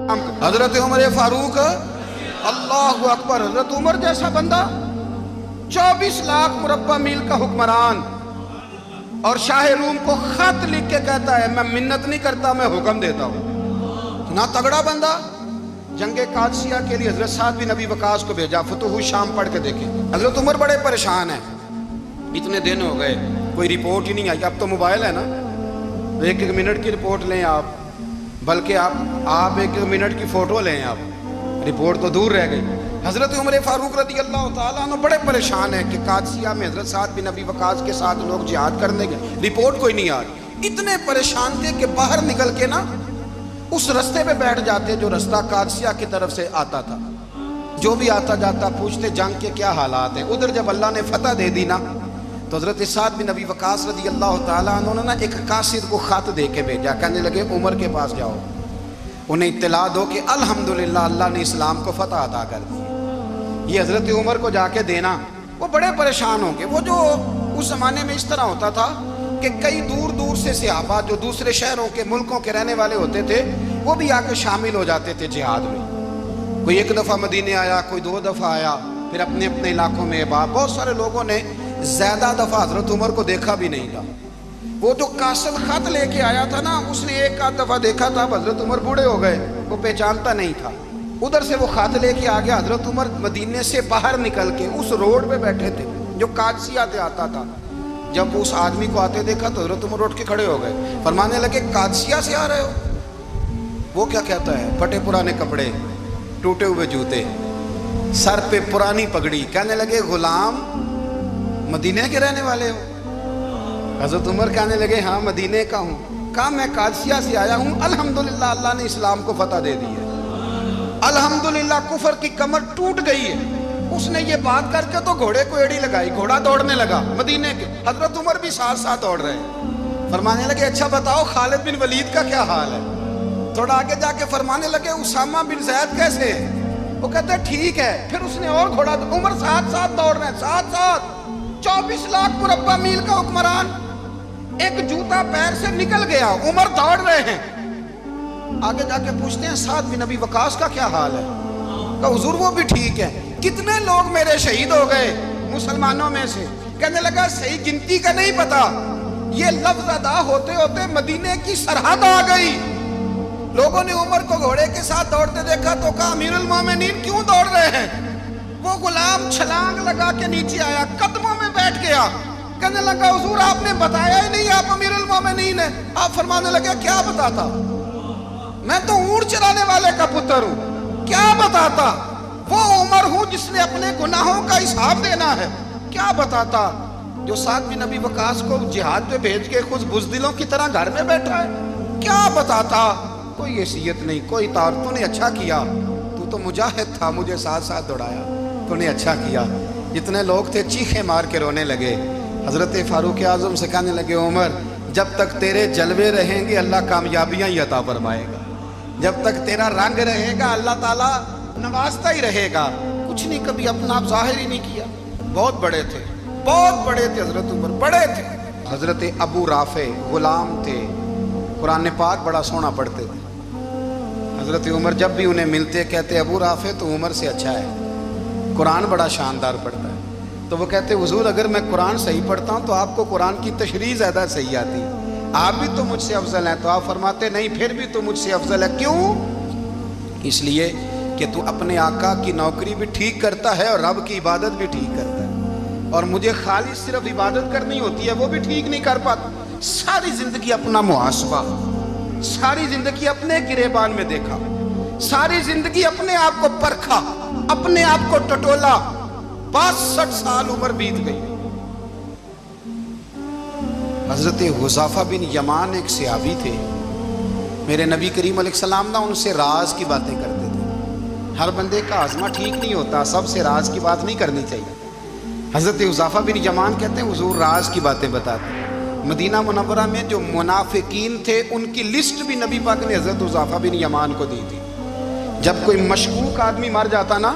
حضرت عمر فاروق اللہ اکبر، حضرت عمر جیسا بندہ 24 لاکھ مربع میل کا حکمران، اور شاہ روم کو خط لکھ کے کہتا ہے میں منت نہیں کرتا، میں حکم دیتا ہوں۔ اتنا تگڑا بندہ۔ جنگ قادسیہ کے لیے حضرت سعد بن ابی وقاص کو بھیجا، فتوح شام پڑھ کے دیکھیں۔ حضرت عمر بڑے پریشان ہیں، اتنے دن ہو گئے کوئی رپورٹ ہی نہیں آئی۔ اب تو موبائل ہے نا، ایک ایک منٹ کی رپورٹ لیں آپ، بلکہ آپ ایک ایک منٹ کی فوٹو لیں آپ، رپورٹ تو دور رہ گئی۔ حضرت عمر فاروق رضی اللہ تعالیٰ عنہ بڑے پریشان ہیں کہ قادسیہ میں حضرت سعد بن ابی وقاص کے ساتھ لوگ جہاد کرنے گئے، رپورٹ کوئی نہیں آ رہی۔ اتنے پریشان تھے کہ باہر نکل کے نا اس رستے پہ بیٹھ جاتے جو رستہ قادسیہ کی طرف سے آتا تھا، جو بھی آتا جاتا پوچھتے جنگ کے کیا حالات ہیں۔ ادھر جب اللہ نے فتح دے دی نا تو حضرت سعد بن ابی وقاص رضی اللہ تعالیٰ عنہ نے نا ایک قاصد کو خط دے کے بھیجا، کہنے لگے عمر کے پاس جاؤ، انہیں اطلاع دو کہ الحمدللہ اللہ نے اسلام کو فتح عطا کر دی۔ یہ حضرت عمر کو جا کے دینا، وہ بڑے پریشان ہوں گے۔ وہ جو اس زمانے میں اس طرح ہوتا تھا کہ کئی دور دور سے صحابہ جو دوسرے شہروں کے ملکوں کے رہنے والے ہوتے تھے وہ بھی آ کے شامل ہو جاتے تھے جہاد میں۔ کوئی ایک دفعہ مدینے آیا، کوئی 2 دفعہ آیا، پھر اپنے اپنے علاقوں میں۔ بہت سارے لوگوں نے زیادہ دفعہ حضرت عمر کو دیکھا بھی نہیں تھا۔ وہ جو قاصد خط لے کے آیا تھا نا، اس نے ایک آدھ دفعہ دیکھا تھا، حضرت عمر بوڑھے ہو گئے، وہ پہچانتا نہیں تھا۔ ادھر سے وہ خط لے کے آ گیا۔ حضرت عمر مدینے سے باہر نکل کے اس روڈ پہ بیٹھے تھے جو قادسیہ سے آتا تھا۔ جب اس آدمی کو آتے دیکھا تو حضرت عمر اٹھ کے کھڑے ہو گئے، فرمانے لگے قادسیہ سے آ رہے ہو؟ وہ کیا کہتا ہے؟ پھٹے پرانے کپڑے، ٹوٹے ہوئے جوتے، سر پہ پرانی پگڑی، کہنے لگے غلام مدینے کے رہنے والے ہو؟ حضرت عمر کہنے لگے ہاں مدینے کا ہوں۔ کہا میں قادسیہ سے آیا ہوں، الحمدللہ اللہ نے اسلام کو فتح دے دی ہے، الحمدللہ کفر کی کمر ٹوٹ گئی ہے۔ اس نے یہ بات کر کے تو گھوڑے کو ایڑی لگائی، گھوڑا دوڑنے لگا مدینے کے، حضرت عمر بھی ساتھ ساتھ دوڑ رہے ہیں۔ فرمانے لگے اچھا بتاؤ خالد بن ولید کا کیا حال ہے؟ تھوڑا آگے جا کے فرمانے لگے اسامہ بن زید کیسے ہیں؟ وہ کہتے ہیں ٹھیک ہے۔ پھر اس نے اور گھوڑا، عمر ساتھ ساتھ دوڑ رہے ہیں، ساتھ ساتھ 24 لاکھ مربع میل کا حکمران، ایک جوتا پیر سے نکل گیا، عمر دوڑ رہے ہیں۔ آگے جا کے پوچھتے ہیں سعد بن ابی وقاص کا کیا حال ہے؟ کہ حضور وہ بھی ٹھیک ہے۔ کتنے لوگ میرے شہید ہو گئے مسلمانوں میں سے؟ کہنے لگا صحیح گنتی کا نہیں پتا، یہ لفظ ادا ہوتے ہوتے مدینے کی سرحد آ گئی۔ لوگوں نے عمر کو گھوڑے کے ساتھ دوڑتے دیکھا تو کہا امیر المومنین کیوں دوڑ رہے ہیں؟ وہ غلام چھلانگ لگا کے نیچے آیا، قدموں میں بیٹھ گیا، کہنے لگا حضور آپ نے بتایا ہی نہیں آپ امیر المومنین ہیں۔ آپ فرمانے لگے کیا بتاتا؟ میں تو اونٹ چرانے والے کا پتر ہوں، کیا بتاتا؟ وہ عمر ہوں جس نے اپنے گناہوں کا حساب دینا ہے، کیا بتاتا؟ جو سعد بن ابی وقاص کو جہاد پہ بھیج کے خود بزدلوں کی طرح گھر میں بیٹھا ہے، کیا بتاتا؟ کوئی حیثیت نہیں، کوئی طور۔ تو نے اچھا کیا، تو مجاہد تھا، مجھے ساتھ ساتھ دوڑایا، تو نے اچھا کیا۔ جتنے لوگ تھے چیخیں مار کے رونے لگے۔ حضرت فاروق اعظم سے کہنے لگے عمر جب تک تیرے جلوے رہیں گے اللہ کامیابیاں ہی عطا فرمائے گا، جب تک تیرا رنگ رہے گا اللہ تعالیٰ نوازتا ہی رہے گا۔ کچھ نہیں کبھی اپنا آپ ظاہر ہی نہیں کیا۔ بہت بڑے تھے، بہت بڑے تھے حضرت عمر، بڑے تھے۔ حضرت ابو رافع غلام تھے، قرآن پاک بڑا سونا پڑھتے تھے۔ حضرت عمر جب بھی انہیں ملتے کہتے ابو رافع تو عمر سے اچھا ہے، قرآن بڑا شاندار پڑھتا ہے۔ تو وہ کہتے حضور اگر میں قرآن صحیح پڑھتا ہوں تو آپ کو قرآن کی تشریح زیادہ صحیح آتی، آپ بھی تو مجھ سے افضل ہیں۔ تو آپ فرماتے نہیں پھر بھی تو مجھ سے افضل ہے۔ کیوں؟ اس لیے کہ تو اپنے آقا کی نوکری بھی ٹھیک کرتا ہے اور رب کی عبادت بھی ٹھیک کرتا ہے، اور مجھے خالص صرف عبادت کرنی ہوتی ہے وہ بھی ٹھیک نہیں کر پاتا۔ ساری زندگی اپنا محاسبہ، ساری زندگی اپنے گریبان میں دیکھا، ساری زندگی اپنے آپ کو پرکھا، اپنے آپ کو ٹٹولا۔ 62 سال عمر بیت گئی۔ حضرت حذیفہ بن یمان ایک صحابی تھے، میرے نبی کریم علیہ السلام نا ان سے راز کی باتیں کرتے تھے۔ ہر بندے کا ہاضمہ ٹھیک نہیں ہوتا، سب سے راز کی بات نہیں کرنی چاہیے۔ حضرت حذیفہ بن یمان کہتے ہیں حضور راز کی باتیں بتاتے۔ مدینہ منورہ میں جو منافقین تھے ان کی لسٹ بھی نبی پاک نے حضرت حذیفہ بن یمان کو دی تھی۔ جب کوئی مشکوک آدمی مر جاتا نا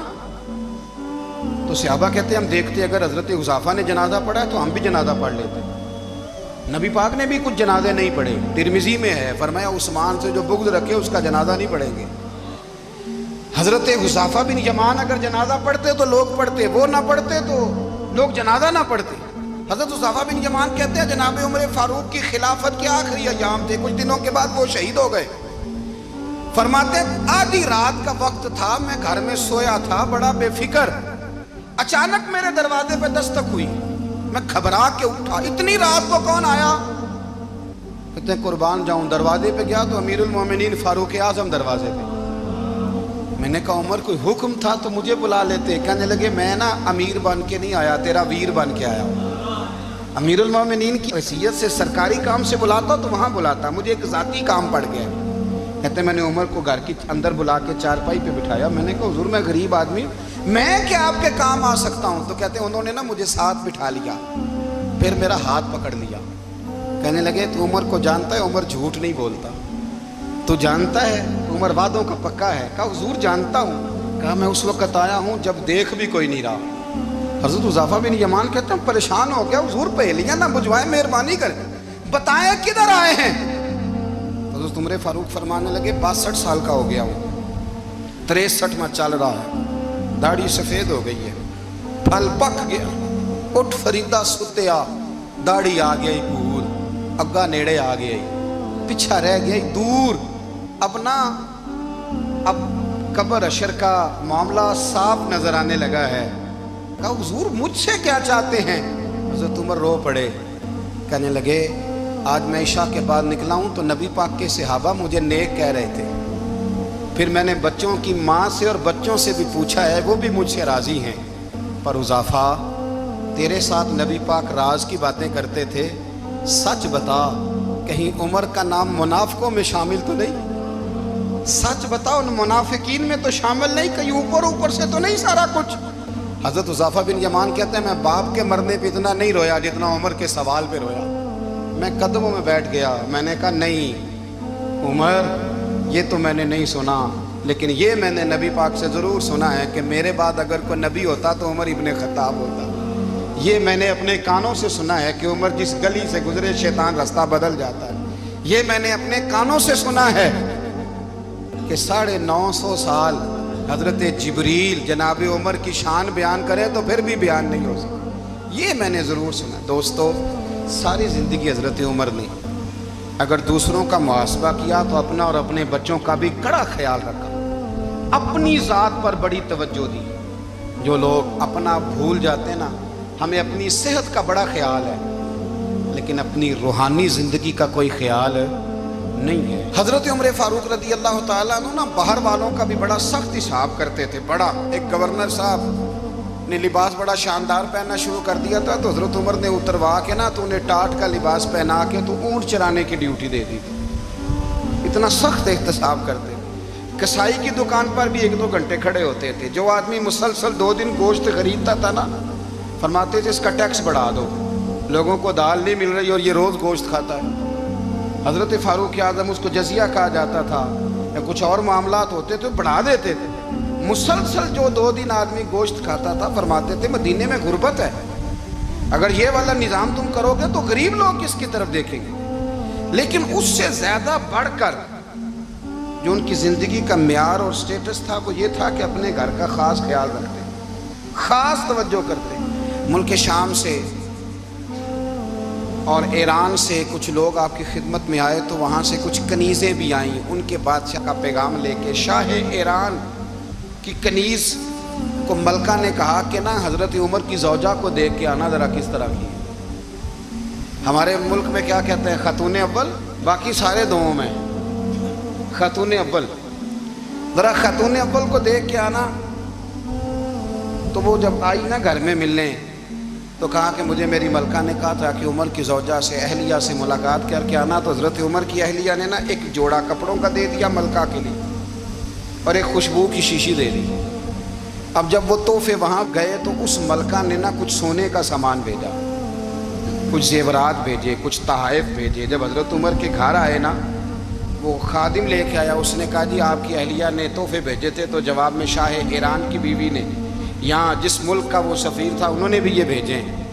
تو صحابہ کہتے ہیں ہم دیکھتے اگر حضرت حذیفہ نے جنازہ پڑھا ہے تو ہم بھی جنازہ پڑھ لیتے۔ نبی پاک نے بھی کچھ جنازے نہیں پڑھے، ترمذی میں ہے، فرمایا عثمان سے جو بغض رکھے اس کا جنازہ نہیں پڑھیں گے۔ حضرت حذیفہ بن یمان اگر جنازہ پڑھتے تو لوگ پڑھتے، وہ نہ پڑھتے تو لوگ جنازہ نہ پڑھتے۔ حضرت حذیفہ بن یمان کہتے ہیں جناب عمر فاروق کی خلافت کے آخری ایام تھے، کچھ دنوں کے بعد وہ شہید ہو گئے۔ فرماتے آدھی رات کا وقت تھا، میں گھر میں سویا تھا بڑا بے فکر، اچانک میرے دروازے پہ دستک ہوئی، میں گھبرا کے اٹھا، اتنی رات کو کون آیا؟ کہتے ہیں قربان جاؤں، دروازے پہ گیا تو امیر المومنین فاروق اعظم دروازے پہ۔ میں نے کہا عمر کوئی حکم تھا تو مجھے بلا لیتے۔ کہنے لگے میں نا امیر بن کے نہیں آیا، تیرا ویر بن کے آیا ہوں۔ امیر المومنین کی حیثیت سے سرکاری کام سے بلاتا تو وہاں بلاتا، مجھے ایک ذاتی کام پڑ گیا۔ کہتے ہیں میں نے عمر کو گھر کی اندر بلا کے چارپائی پہ بٹھایا، میں نے کہا حضور میں غریب آدمی میں کیا آپ کے کام آ سکتا ہوں؟ تو کہتے ہیں انہوں نے نا مجھے ساتھ بٹھا لیا، پھر میرا ہاتھ پکڑ لیا، کہنے لگے تو عمر کو جانتا ہے؟ عمر جھوٹ نہیں بولتا، تو جانتا ہے عمر وعدوں کا پکا ہے؟ کہا حضور جانتا ہوں۔ کہا میں اس وقت آیا ہوں جب دیکھ بھی کوئی نہیں رہا۔ حضرت حذیفہ بن یمان کہتے ہیں پریشان ہو گیا، حضور پہلیاں نہ بجھوائے، مہربانی کریں بتائیں کدھر آئے ہیں؟ حضرت عمر فاروق فرمانے لگے 62 سال کا ہو گیا ہوں، 63 میں چل رہا ہے، داڑھی سفید ہو گئی ہے، پھل پک گیا، اٹھ فریدہ ستیا، داڑھی آ گئی پور، اگا نیڑے آ گئی، پیچھا رہ گئی دور، اب قبر اشر کا معاملہ صاف نظر آنے لگا ہے۔ کہا حضور مجھ سے کیا چاہتے ہیں؟ حضرت عمر رو پڑے، کہنے لگے آج میں عشاء کے بعد نکلا ہوں تو نبی پاک کے صحابہ مجھے نیک کہہ رہے تھے، پھر میں نے بچوں کی ماں سے اور بچوں سے بھی پوچھا ہے، وہ بھی مجھ سے راضی ہیں، پر حذیفہ تیرے ساتھ نبی پاک راز کی باتیں کرتے تھے، سچ بتا کہیں عمر کا نام منافقوں میں شامل تو نہیں؟ سچ بتا ان منافقین میں تو شامل نہیں، کہیں اوپر سے تو نہیں سارا کچھ؟ حضرت حذیفہ بن یمان کہتے ہیں میں باپ کے مرنے پہ اتنا نہیں رویا جتنا عمر کے سوال پہ رویا۔ میں قدموں میں بیٹھ گیا، میں نے کہا نہیں عمر یہ تو میں نے نہیں سنا، لیکن یہ میں نے نبی پاک سے ضرور سنا ہے کہ میرے بعد اگر کوئی نبی ہوتا تو عمر ابن خطاب ہوتا۔ یہ میں نے اپنے کانوں سے سنا ہے کہ عمر جس گلی سے گزرے شیطان رستہ بدل جاتا ہے۔ یہ میں نے اپنے کانوں سے سنا ہے کہ 950 سال حضرت جبریل جناب عمر کی شان بیان کرے تو پھر بھی بیان نہیں ہو سکتا، یہ میں نے ضرور سنا۔ دوستو ساری زندگی حضرت عمر نے اگر دوسروں کا محاسبہ کیا تو اپنا اور اپنے بچوں کا بھی کڑا خیال رکھا، اپنی ذات پر بڑی توجہ دی۔ جو لوگ اپنا بھول جاتے ہیں نا، ہمیں اپنی صحت کا بڑا خیال ہے لیکن اپنی روحانی زندگی کا کوئی خیال نہیں ہے۔ حضرت عمر فاروق رضی اللہ تعالیٰ عنہ نا باہر والوں کا بھی بڑا سخت حساب کرتے تھے۔ بڑا ایک گورنر صاحب نے لباس بڑا شاندار پہننا شروع کر دیا تھا تو حضرت عمر نے اتروا کے نا تو انہیں ٹاٹ کا لباس پہنا کے تو اونٹ چرانے کی ڈیوٹی دے دی تھی، اتنا سخت احتساب کرتے۔ کسائی کی دکان پر بھی 1-2 گھنٹے کھڑے ہوتے تھے، جو آدمی مسلسل 2 دن گوشت خریدتا تھا نا، فرماتے تھے اس کا ٹیکس بڑھا دو، لوگوں کو دال نہیں مل رہی اور یہ روز گوشت کھاتا ہے۔ حضرت فاروق اعظم اس کو جزیہ کہا جاتا تھا یا کچھ اور معاملات ہوتے تو بڑھا دیتے تھے۔ مسلسل جو 2 دن آدمی گوشت کھاتا تھا فرماتے تھے مدینے میں غربت ہے، اگر یہ والا نظام تم کرو گے تو غریب لوگ کس کی طرف دیکھیں گے؟ لیکن اس سے زیادہ بڑھ کر جو ان کی زندگی کا معیار اور سٹیٹس تھا وہ یہ تھا کہ اپنے گھر کا خاص خیال رکھتے، خاص توجہ کرتے۔ ملک شام سے اور ایران سے کچھ لوگ آپ کی خدمت میں آئے تو وہاں سے کچھ کنیزیں بھی آئیں، ان کے بادشاہ کا پیغام لے کے۔ شاہ ایران کی کنیز کو ملکہ نے کہا کہ نا حضرت عمر کی زوجہ کو دیکھ کے آنا ذرا کس طرح کی۔ ہمارے ملک میں کیا کہتے ہیں؟ خاتون اول، باقی سارے دوؤں میں خاتون اول، ذرا خاتون اول کو دیکھ کے آنا۔ تو وہ جب آئی نا گھر میں ملنے تو کہا کہ مجھے میری ملکہ نے کہا تھا کہ عمر کی زوجہ سے اہلیہ سے ملاقات کر کے آنا۔ تو حضرت عمر کی اہلیہ نے نا ایک جوڑا کپڑوں کا دے دیا ملکہ کے لیے اور ایک خوشبو کی شیشی دے دی۔ اب جب وہ تحفے وہاں گئے تو اس ملکہ نے نا کچھ سونے کا سامان بھیجا، کچھ زیورات بھیجے، کچھ تحائف بھیجے۔ جب حضرت عمر کے گھر آئے نا وہ خادم لے کے آیا، اس نے کہا جی آپ کی اہلیہ نے تحفے بھیجے تھے، تو جواب میں شاہ ایران کی بیوی نے یہاں جس ملک کا وہ سفیر تھا انہوں نے بھی یہ بھیجے ہیں۔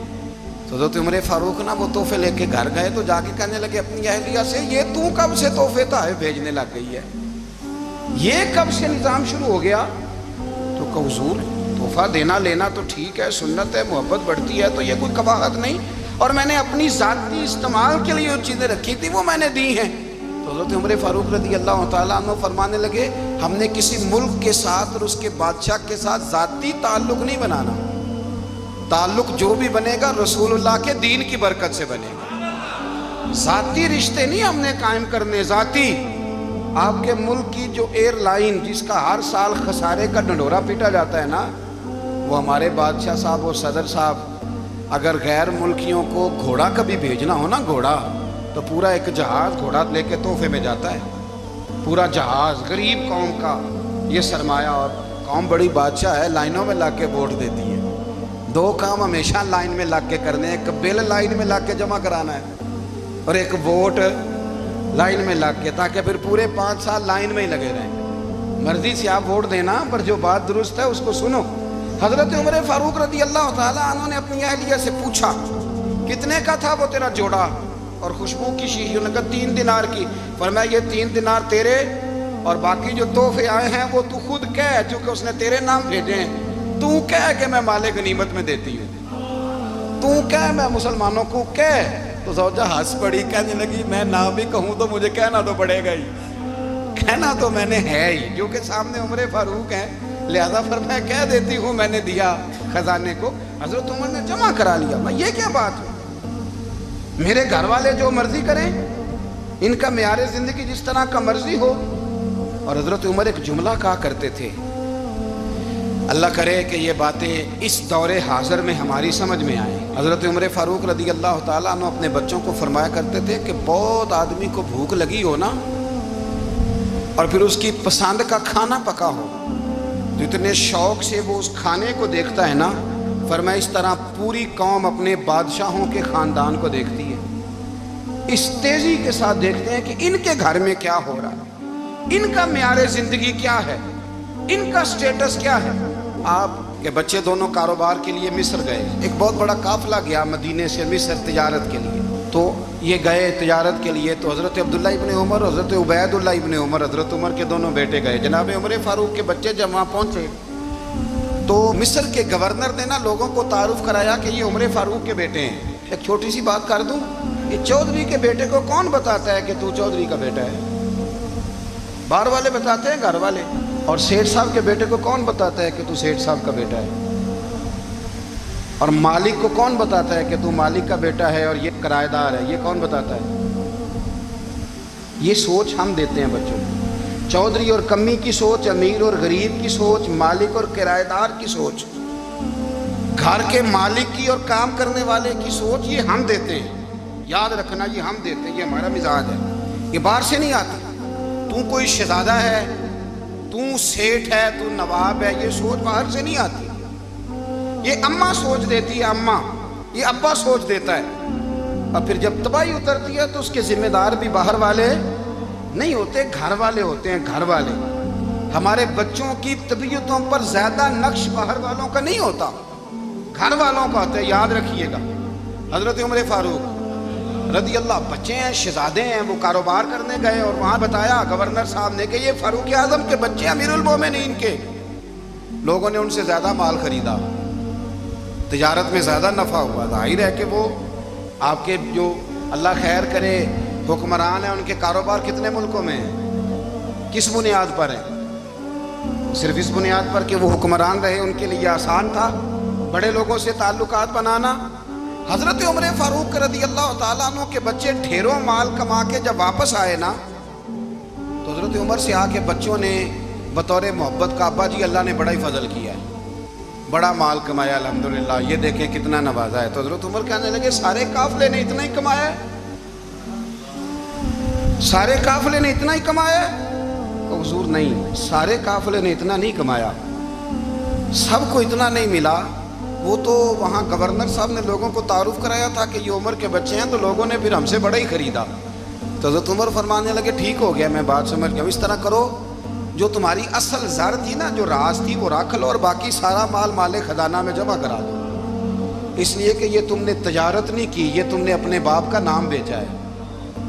تو حضرت عمر فاروق نا وہ تحفے لے کے گھر گئے تو جا کے کہنے لگے اپنی اہلیہ سے یہ تو کب سے تحفے تحائف بھیجنے لگ گئی ہے؟ یہ کب سے نظام شروع ہو گیا؟ تو کہ حضور تحفہ دینا لینا تو ٹھیک ہے، سنت ہے، محبت بڑھتی ہے، تو یہ کوئی قباحت نہیں، اور میں نے اپنی ذاتی استعمال کے لیے جو چیزیں رکھی تھی وہ میں نے دی ہیں۔ تو حضرت عمر فاروق رضی اللہ تعالیٰ عنہ فرمانے لگے ہم نے کسی ملک کے ساتھ اور اس کے بادشاہ کے ساتھ ذاتی تعلق نہیں بنانا، تعلق جو بھی بنے گا رسول اللہ کے دین کی برکت سے بنے گا، ذاتی رشتے نہیں ہم نے قائم کرنے۔ ذاتی آپ کے ملک کی جو ایئر لائن جس کا ہر سال خسارے کا ڈنڈورا پیٹا جاتا ہے نا، وہ ہمارے بادشاہ صاحب اور صدر صاحب اگر غیر ملکیوں کو گھوڑا کبھی بھیجنا ہو نا، گھوڑا، تو پورا ایک جہاز گھوڑا لے کے تحفے میں جاتا ہے، پورا جہاز غریب قوم کا یہ سرمایہ، اور قوم بڑی بادشاہ ہے، لائنوں میں لا کے ووٹ دیتی ہے۔ دو کام ہمیشہ لائن میں لگ کے کرنے، ایک بل لائن میں لگ کے جمع کرانا ہے اور ایک ووٹ لائن میں لگ کے، تاکہ پھر پورے 5 سال لائن میں ہی لگے رہیں۔ مرضی سے آپ ووٹ دینا، پر جو بات درست ہے اس کو سنو۔ حضرت عمر فاروق رضی اللہ تعالیٰ عنہ نے اپنی اہلیہ سے پوچھا کتنے کا تھا وہ تیرا جوڑا اور خوشبو کی شیشی؟ انہوں نے کہا 3 دینار کی۔ فرمایا یہ 3 دینار تیرے، اور باقی جو تحفے آئے ہیں وہ تو خود کہہ، چونکہ اس نے تیرے نام بھیجے ہیں، تو کہہ کہ میں مال غنیمت میں دیتی ہوں، تو کہہ میں مسلمانوں کو کہہ۔ تو زوجہ ہنس پڑی، کہنے لگی میں نہ بھی کہوں تو مجھے کہنا تو پڑے گا ہی، کہنا تو میں نے ہے ہی، جو کہ سامنے عمر فاروق ہیں، لہذا فرمایا کہہ دیتی ہوں میں نے دیا خزانے کو۔ حضرت عمر نے جمع کرا لیا۔ میں یہ کیا بات ہے، میرے گھر والے جو مرضی کریں، ان کا معیار زندگی جس طرح کا مرضی ہو۔ اور حضرت عمر ایک جملہ کہا کرتے تھے، اللہ کرے کہ یہ باتیں اس دور حاضر میں ہماری سمجھ میں آئیں۔ حضرت عمر فاروق رضی اللہ تعالیٰ عنہ اپنے بچوں کو فرمایا کرتے تھے کہ بہت آدمی کو بھوک لگی ہو نا، اور پھر اس کی پسند کا کھانا پکا ہو، تو اتنے شوق سے وہ اس کھانے کو دیکھتا ہے نا، فرمایا اس طرح پوری قوم اپنے بادشاہوں کے خاندان کو دیکھتی ہے، اس تیزی کے ساتھ دیکھتے ہیں کہ ان کے گھر میں کیا ہو رہا ہے، ان کا معیار زندگی کیا ہے، ان کا سٹیٹس کیا ہے۔ آپ کے بچے دونوں کاروبار کے لیے مصر گئے، ایک بہت بڑا قافلہ گیا مدینے سے مصر تجارت کے لیے، تو یہ گئے تجارت کے لیے، تو حضرت عبداللہ ابن عمر، حضرت عبید اللہ ابن عمر، حضرت عمر کے دونوں بیٹے گئے۔ جناب عمر فاروق کے بچے جب وہاں پہنچے تو مصر کے گورنر نے نا لوگوں کو تعارف کرایا کہ یہ عمر فاروق کے بیٹے ہیں۔ ایک چھوٹی سی بات کر دوں، یہ چودھری کے بیٹے کو کون بتاتا ہے کہ تو چودھری کا بیٹا ہے؟ باہر والے بتاتے ہیں، گھر والے۔ اور سیٹھ صاحب کے بیٹے کو کون بتاتا ہے کہ تو سیٹھ صاحب کا بیٹا ہے؟ اور مالک کو کون بتاتا ہے کہ تو مالک کا بیٹا ہے اور یہ کرایہ دار ہے؟ یہ کون بتاتا ہے؟ یہ سوچ ہم دیتے ہیں بچوں کو، چودھری اور کمی کی سوچ، امیر اور غریب کی سوچ، مالک اور کرایہ دار کی سوچ، گھر کے مالک کی اور کام کرنے والے کی سوچ، یہ ہم دیتے ہیں۔ یاد رکھنا، یہ ہم دیتے ہیں، یہ ہمارا مزاج ہے، یہ باہر سے نہیں آتی۔ تو کوئی شہزادہ ہے، تو سیٹھ ہے، تو نواب ہے، یہ سوچ باہر سے نہیں آتی، یہ اماں سوچ دیتی ہے، اماں، یہ ابا سوچ دیتا ہے۔ اور پھر جب تباہی اترتی ہے تو اس کے ذمہ دار بھی باہر والے نہیں ہوتے، گھر والے ہوتے ہیں، گھر والے۔ ہمارے بچوں کی طبیعتوں پر زیادہ نقش باہر والوں کا نہیں ہوتا، گھر والوں کا ہوتا ہے، یاد رکھیے گا۔ حضرت عمر فاروق رضی اللہ، بچے ہیں، شہزادے ہیں، وہ کاروبار کرنے گئے اور وہاں بتایا گورنر صاحب نے کہ یہ فاروق اعظم کے بچے امیر المومنین کے۔ لوگوں نے ان سے زیادہ مال خریدا، تجارت میں زیادہ نفع ہوا، ظاہر ہے کہ وہ آپ کے جو اللہ خیر کرے حکمران ہیں، ان کے کاروبار کتنے ملکوں میں ہیں، کس بنیاد پر ہیں؟ صرف اس بنیاد پر کہ وہ حکمران رہے، ان کے لیے آسان تھا بڑے لوگوں سے تعلقات بنانا۔ حضرت عمر فاروق رضی اللہ تعالیٰ عنہ کے بچے ڈھیروں مال کما کے جب واپس آئے نا، تو حضرت عمر سے آ کے بچوں نے بطور محبت کا، ابا جی اللہ نے بڑا ہی فضل کیا ہے، بڑا مال کمایا الحمدللہ، یہ دیکھیں کتنا نوازا ہے۔ تو حضرت عمر کہنے لگے سارے قافلے نے اتنا ہی کمایا ہے، سارے قافلے نے اتنا ہی کمایا ہے؟ تو حضور نہیں، سارے قافلے نے اتنا نہیں کمایا، سب کو اتنا نہیں ملا۔ وہ تو وہاں گورنر صاحب نے لوگوں کو تعارف کرایا تھا کہ یہ عمر کے بچے ہیں، تو لوگوں نے پھر ہم سے بڑا ہی خریدا۔ تو حضرت عمر فرمانے لگے ٹھیک ہو گیا، میں بات سمجھ گیا، اس طرح کرو جو تمہاری اصل زر تھی نا، جو راز تھی، وہ رکھ لو اور باقی سارا مال خزانہ میں جمع کرا دو، اس لیے کہ یہ تم نے تجارت نہیں کی، یہ تم نے اپنے باپ کا نام بیچا ہے،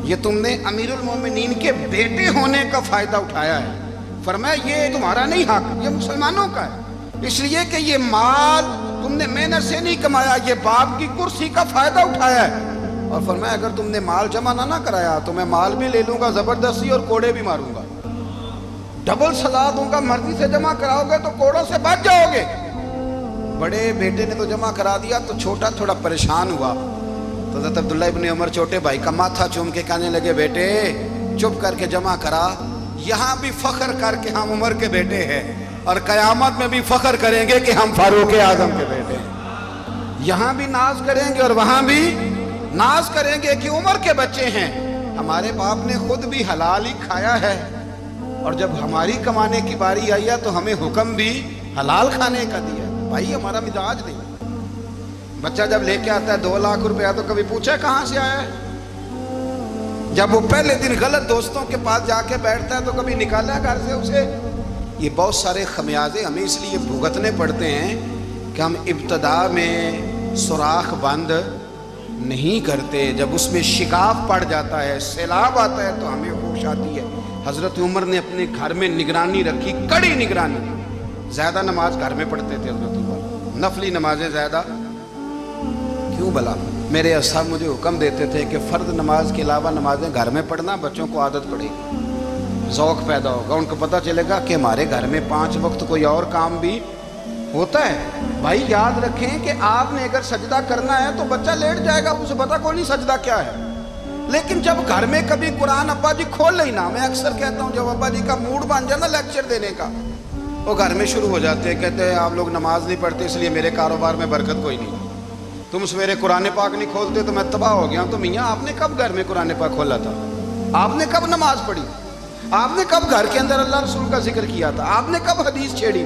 یہ تم نے امیر المومنین کے بیٹے ہونے کا فائدہ اٹھایا ہے، فرمایا یہ تمہارا نہیں حق، یہ مسلمانوں کا ہے، اس لیے کہ یہ مال تم نے محنت سے نہیں کمایا، یہ باپ کی کرسی کا فائدہ اٹھایا ہے۔ اور فرمایا اگر تم نے مال جمع نہ کرایا تو میں مال بھی لے لوں گا زبردستی اور کوڑے بھی ماروں گا، ڈبل سزا دوں گا۔ مرضی سے جمع کراؤ گے تو کوڑوں سے بچ جاؤ گے۔ بڑے بیٹے نے تو جمع کرا دیا تو چھوٹا تھوڑا پریشان ہوا، تو حضرت عبداللہ ابن عمر چھوٹے بھائی کا ماتھا چوم کے کہنے لگے بیٹے چپ کر کے جمع کرا، یہاں بھی فخر کر کے ہم عمر کے بیٹے ہیں اور قیامت میں بھی فخر کریں گے کہ ہم فاروق اعظم کے بیٹے ہیں۔ یہاں بھی ناز کریں گے اور وہاں بھی ناز کریں گے کہ عمر کے بچے ہیں۔ ہمارے باپ نے خود بھی حلال ہی کھایا ہے، اور جب ہماری کمانے کی باری آئی ہے تو ہمیں حکم بھی حلال کھانے کا دیا ہے۔ بھائی ہمارا مزاج نہیں۔ بچہ جب لے کے آتا ہے 2 لاکھ روپیہ تو کبھی پوچھے کہاں سے آیا ہے؟ جب وہ پہلے دن غلط دوستوں کے پاس جا کے بیٹھتا ہے تو کبھی نکالا گھر سے اسے؟ یہ بہت سارے خمیازے ہمیں اس لیے بھگتنے پڑتے ہیں کہ ہم ابتدا میں سوراخ بند نہیں کرتے، جب اس میں شکاف پڑ جاتا ہے، سیلاب آتا ہے تو ہمیں ہوش آتی ہے۔ حضرت عمر نے اپنے گھر میں نگرانی رکھی، کڑی نگرانی۔ زیادہ نماز گھر میں پڑھتے تھے حضرت عمر، نفلی نمازیں زیادہ کیوں بلا؟ میرے اصحاب مجھے حکم دیتے تھے کہ فرض نماز کے علاوہ نمازیں گھر میں پڑھنا، بچوں کو عادت پڑے گی، ذوق پیدا ہوگا، ان کو پتہ چلے گا کہ ہمارے گھر میں 5 وقت کوئی اور کام بھی ہوتا ہے۔ بھائی یاد رکھیں کہ آپ نے اگر سجدہ کرنا ہے تو بچہ لیٹ جائے گا، اسے پتہ کوئی نہیں سجدہ کیا ہے، لیکن جب گھر میں کبھی قرآن ابا جی کھول لینا، میں اکثر کہتا ہوں جب ابا جی کا موڈ بن جائے نا لیکچر دینے کا، وہ گھر میں شروع ہو جاتے ہیں، کہتے ہیں آپ لوگ نماز نہیں پڑھتے اس لیے میرے کاروبار میں برکت کوئی نہیں، تم سویرے قرآن پاک نہیں کھولتے تو میں تباہ ہو گیا ہوں۔ تو میاں آپ نے کب گھر میں قرآن پاک کھولا تھا؟ آپ نے کب نماز پڑھی؟ آپ نے کب گھر کے اندر اللہ رسول کا ذکر کیا تھا؟ آپ نے کب حدیث چھیڑی؟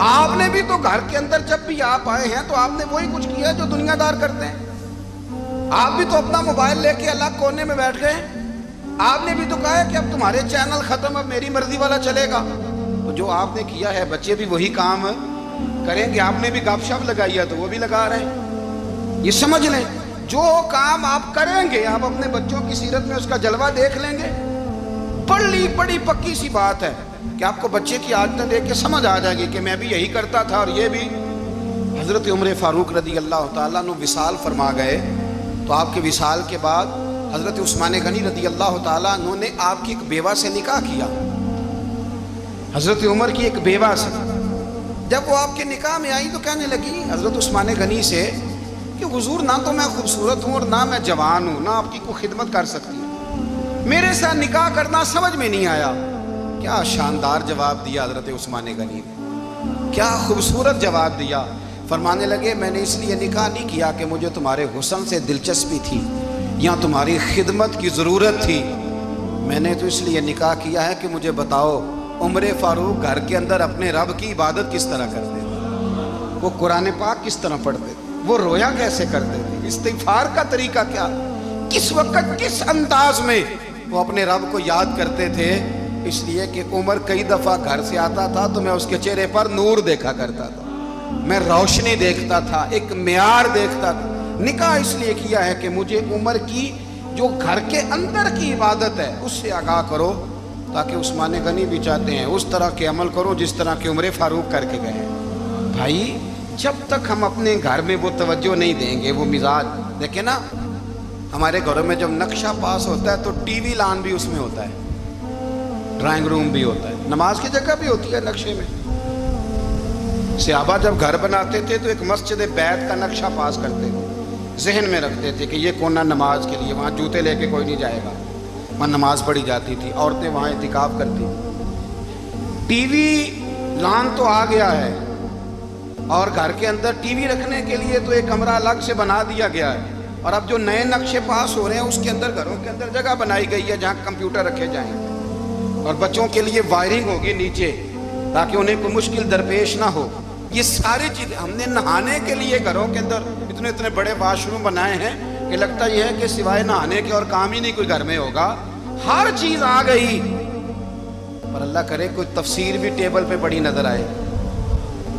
آپ نے بھی تو گھر کے اندر جب بھی آپ آئے ہیں تو آپ نے وہی کچھ کیا جو دنیا دار کرتے ہیں۔ آپ بھی تو اپنا موبائل لے کے الگ کونے میں بیٹھ گئے، آپ نے بھی تو کہا ہے کہ اب تمہارے چینل ختم، اب میری مرضی والا چلے گا۔ تو جو آپ نے کیا ہے بچے بھی وہی کام کریں گے۔ آپ نے بھی گپ شپ لگائی ہے تو وہ بھی لگا رہے ہیں۔ یہ سمجھ لیں جو کام آپ کریں گے آپ اپنے بچوں کی سیرت میں اس کا جلوہ دیکھ لیں گے۔ بڑی پکی سی بات ہے کہ آپ کو بچے کی عادتیں دیکھ کے سمجھ آ جائے گی کہ میں بھی یہی کرتا تھا اور یہ بھی۔ حضرت عمر فاروق رضی اللہ تعالیٰ عنہ وصال فرما گئے، تو آپ کے وصال کے بعد حضرت عثمان غنی رضی اللہ تعالیٰ عنہ نے آپ کی ایک بیوہ سے نکاح کیا، حضرت عمر کی ایک بیوہ سے۔ جب وہ آپ کے نکاح میں آئی تو کہنے لگی حضرت عثمان غنی سے کہ حضور نہ تو میں خوبصورت ہوں اور نہ میں جوان ہوں، نہ آپ کی کوئی خدمت کر سکتی ہوں، میرے ساتھ نکاح کرنا سمجھ میں نہیں آیا۔ کیا شاندار جواب دیا حضرت عثمان غنی نے، کیا خوبصورت جواب دیا۔ فرمانے لگے میں نے اس لیے نکاح نہیں کیا کہ مجھے تمہارے حسن سے دلچسپی تھی یا تمہاری خدمت کی ضرورت تھی، میں نے تو اس لیے نکاح کیا ہے کہ مجھے بتاؤ عمر فاروق گھر کے اندر اپنے رب کی عبادت کس طرح کرتے تھے، وہ قرآن پاک کس طرح پڑھتے تھے، وہ رویا کیسے کرتے تھے، استغفار کا طریقہ کیا، کس وقت کس انداز میں وہ اپنے رب کو یاد کرتے تھے۔ اس لیے کہ عمر کئی دفعہ گھر سے آتا تھا تو میں اس کے چہرے پر نور دیکھا کرتا تھا، میں روشنی دیکھتا تھا، ایک معیار دیکھتا تھا۔ نکاح اس لیے کیا ہے کہ مجھے عمر کی جو گھر کے اندر کی عبادت ہے اس سے آگاہ کرو، تاکہ عثمان غنی بھی چاہتے ہیں اس طرح کے عمل کرو جس طرح کہ عمر فاروق کر کے گئے ہیں۔ بھائی جب تک ہم اپنے گھر میں وہ توجہ نہیں دیں گے، وہ مزاج دیکھیں نا، ہمارے گھروں میں جب نقشہ پاس ہوتا ہے تو ٹی وی لان بھی اس میں ہوتا ہے، ڈرائنگ روم بھی ہوتا ہے، نماز کی جگہ بھی ہوتی ہے نقشے میں۔ صحابہ جب گھر بناتے تھے تو ایک مسجد بیت کا نقشہ پاس کرتے تھے، ذہن میں رکھتے تھے کہ یہ کونا نماز کے لیے، وہاں جوتے لے کے کوئی نہیں جائے گا، وہاں نماز پڑھی جاتی تھی، عورتیں وہاں اعتکاف کرتی تھیں۔ ٹی وی لان تو آ گیا ہے اور گھر کے اندر ٹی وی رکھنے کے لیے تو ایک کمرہ الگ سے بنا دیا گیا ہے، اور اب جو نئے نقشے پاس ہو رہے ہیں اس کے اندر گھروں کے اندر جگہ بنائی گئی ہے جہاں کمپیوٹر رکھے جائیں، اور بچوں کے لیے وائرنگ ہوگی نیچے تاکہ انہیں کوئی مشکل درپیش نہ ہو۔ یہ ساری چیزیں ہم نے نہانے کے لیے گھروں کے اندر اتنے بڑے واش روم بنائے ہیں کہ لگتا یہ ہے کہ سوائے نہانے کے اور کام ہی نہیں کوئی گھر میں ہوگا، ہر چیز آ گئی۔ پر اللہ کرے کوئی تفسیر بھی ٹیبل پہ پڑی نظر آئے،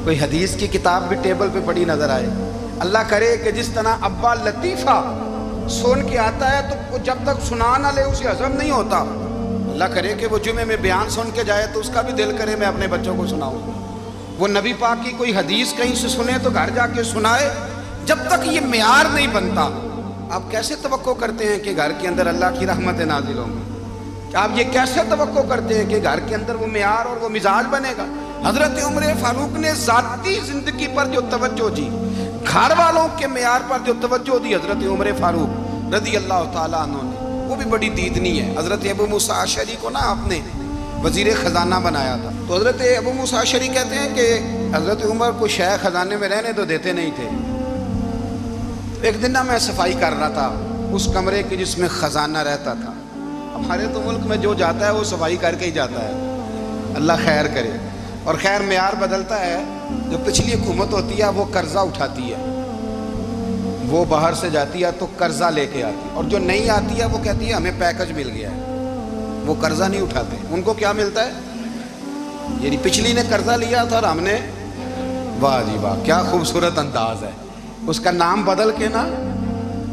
کوئی حدیث کی کتاب بھی ٹیبل پہ پڑی نظر آئے۔ اللہ کرے کہ جس طرح ابا لطیفہ سن کے آتا ہے تو جب تک سنا نہ لے اسے ہضم نہیں ہوتا، اللہ کرے کہ وہ جمعے میں بیان سن کے جائے تو اس کا بھی دل کرے میں اپنے بچوں کو سناؤں. وہ نبی پاک کی کوئی حدیث کہیں سے سنے تو گھر جا کے سنائے. جب تک یہ معیار نہیں بنتا آپ کیسے توقع کرتے ہیں کہ گھر کے اندر اللہ کی رحمتیں نازل ہوں گی؟ آپ یہ کیسے توقع کرتے ہیں کہ گھر کے اندر وہ معیار اور وہ مزاج بنے گا؟ حضرت عمر فاروق نے ذاتی زندگی پر جو توجہ دی، گھر والوں کے معیار پر جو توجہ دی حضرت عمر فاروق رضی اللہ تعالیٰ عنہ نے، وہ بھی بڑی دیدنی ہے. حضرت ابو موسیٰ اشعری کو نا آپ نے وزیر خزانہ بنایا تھا. تو حضرت ابو موسیٰ اشعری کہتے ہیں کہ حضرت عمر کو شیخ خزانے میں رہنے تو دیتے نہیں تھے. ایک دن نا میں صفائی کر رہا تھا اس کمرے کی جس میں خزانہ رہتا تھا. ہمارے تو ملک میں جو جاتا ہے وہ صفائی کر کے ہی جاتا ہے، اللہ خیر کرے. اور خیر معیار بدلتا ہے. جو پچھلی حکومت ہوتی ہے وہ قرضہ اٹھاتی ہے، وہ باہر سے جاتی ہے تو قرضہ لے کے آتی ہے، اور جو نہیں آتی ہے وہ کہتی ہے ہمیں پیکج مل گیا ہے. وہ قرضہ نہیں اٹھاتے. ان کو کیا ملتا ہے؟ یعنی پچھلی نے قرضہ لیا تھا اور ہم نے، واہ جی واہ کیا خوبصورت انداز ہے. اس کا نام بدل کے نا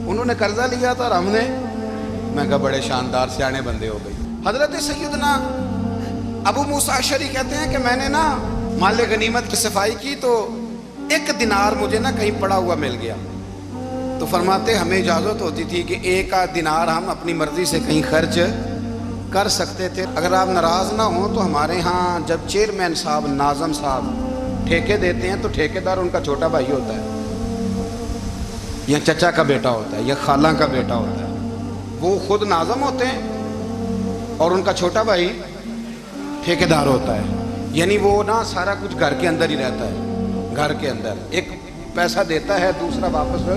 انہوں نے قرضہ لیا تھا اور ہم نے، میں کہا بڑے شاندار سیانے بندے ہو گئی. حضرت سیدنا ابو موسیٰ اشعری کہتے ہیں کہ میں نے نا مال غنیمت کی صفائی کی تو 1 دینار مجھے نا کہیں پڑا ہوا مل گیا. تو فرماتے ہمیں اجازت ہوتی تھی کہ 1 آدھ دینار ہم اپنی مرضی سے کہیں خرچ کر سکتے تھے. اگر آپ ناراض نہ ہوں تو ہمارے ہاں جب چیئرمین صاحب، ناظم صاحب ٹھیکے دیتے ہیں تو ٹھیکیدار ان کا چھوٹا بھائی ہوتا ہے، یا چچا کا بیٹا ہوتا ہے، یا خالہ کا بیٹا ہوتا ہے. وہ خود ناظم ہوتے ہیں اور ان کا چھوٹا بھائی ٹھیکیدار ہوتا ہے. یعنی وہ نا سارا کچھ گھر کے اندر ہی رہتا ہے. گھر کے اندر ایک پیسہ دیتا ہے، دوسرا واپس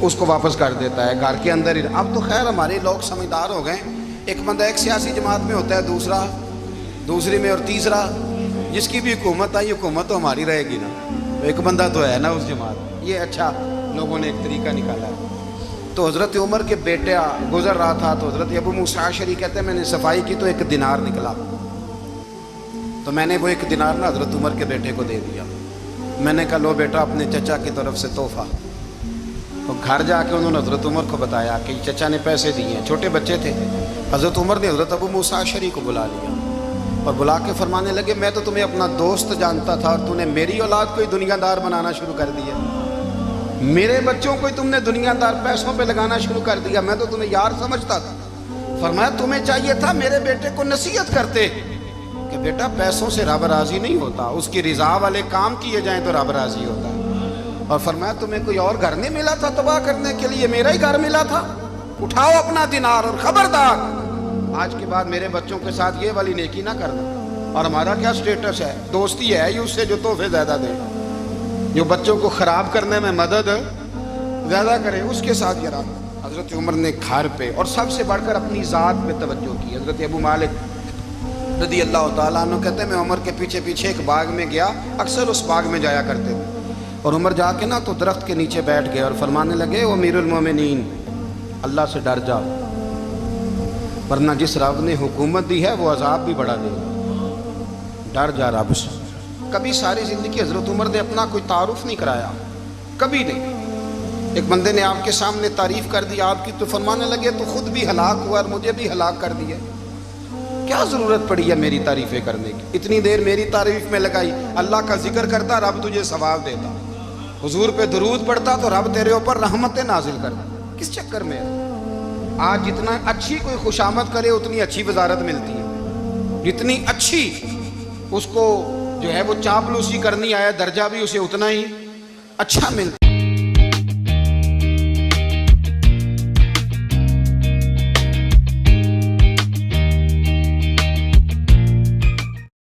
اس کو واپس کر دیتا ہے. گھر کے اندر ہی. اب تو خیر ہمارے لوگ سمجھدار ہو گئے. ایک بندہ ایک سیاسی جماعت میں ہوتا ہے، دوسرا دوسری میں، اور تیسرا جس کی بھی حکومت آئی حکومت تو ہماری رہے گی نا. ایک بندہ تو ہے نا اس جماعت. یہ اچھا لوگوں نے ایک طریقہ نکالا ہے. تو حضرت عمر کے بیٹے گزر رہا تھا تو حضرت ابو موسیٰ اشعری کہتے ہیں میں نے صفائی کی تو 1 دینار نکلا. تو میں نے وہ 1 دینار نا حضرت عمر کے بیٹے کو دے دیا. میں نے کہا لو بیٹا اپنے چچا کی طرف سے تحفہ. تو گھر جا کے انہوں نے حضرت عمر کو بتایا کہ چچا نے پیسے دیے ہیں. چھوٹے بچے تھے. حضرت عمر نے حضرت ابو موسیٰ اشعری کو بلا لیا اور بلا کے فرمانے لگے میں تو تمہیں اپنا دوست جانتا تھا اور تم نے میری اولاد کو ہی دنیا دار بنانا شروع کر دیا. میرے بچوں کو ہی تم نے دنیا دار پیسوں پہ لگانا شروع کر دیا. میں تو تمہیں یار سمجھتا تھا. فرمایا تمہیں چاہیے تھا میرے بیٹے کو نصیحت کرتے کہ بیٹا پیسوں سے رب راضی نہیں ہوتا، اس کی رضا والے کام کیے جائیں تو رب راضی ہوتا ہے. اور فرمایا تمہیں کوئی اور گھر نہیں ملا تھا تباہ کرنے کے لیے، میرا ہی گھر ملا تھا. اٹھاؤ اپنا دینار اور خبردار آج کے بعد میرے بچوں کے ساتھ یہ والی نیکی نہ کرنا. اور ہمارا کیا سٹیٹس ہے؟ دوستی ہے ہی اس سے جو تحفے زیادہ دے، جو بچوں کو خراب کرنے میں مدد زیادہ کرے اس کے ساتھ یہ رہا. حضرت عمر نے گھر پہ اور سب سے بڑھ کر اپنی ذات پہ توجہ کی. حضرت ابو مالک رضی اللہ تعالیٰ عنہ کہتے ہیں میں عمر کے پیچھے پیچھے ایک باغ میں گیا، اکثر اس باغ میں جایا کرتے تھے. اور عمر جا کے نا تو درخت کے نیچے بیٹھ گئے اور فرمانے لگے او امیر المومنین اللہ سے ڈر جاؤ، ورنہ جس رب نے حکومت دی ہے وہ عذاب بھی بڑھا دے گا. ڈر جا رب سے. کبھی ساری زندگی حضرت عمر نے اپنا کوئی تعارف نہیں کرایا، کبھی نہیں. ایک بندے نے آپ کے سامنے تعریف کر دی آپ کی تو فرمانے لگے تو خود بھی ہلاک ہوا اور مجھے بھی ہلاک کر دیا. کیا ضرورت پڑی ہے میری تعریفیں کرنے کی؟ اتنی دیر میری تعریف میں لگائی. اللہ کا ذکر کرتا رب تجھے ثواب دیتا، حضور پہ درود پڑھتا تو رب تیرے اوپر رحمتیں نازل کرتا. کس چکر میں؟ آج جتنا اچھی کوئی خوشامد کرے اتنی اچھی وزارت ملتی ہے، جتنی اچھی اس کو جو ہے وہ چاپلوسی کرنی آیا درجہ بھی اسے اتنا ہی اچھا ملتا.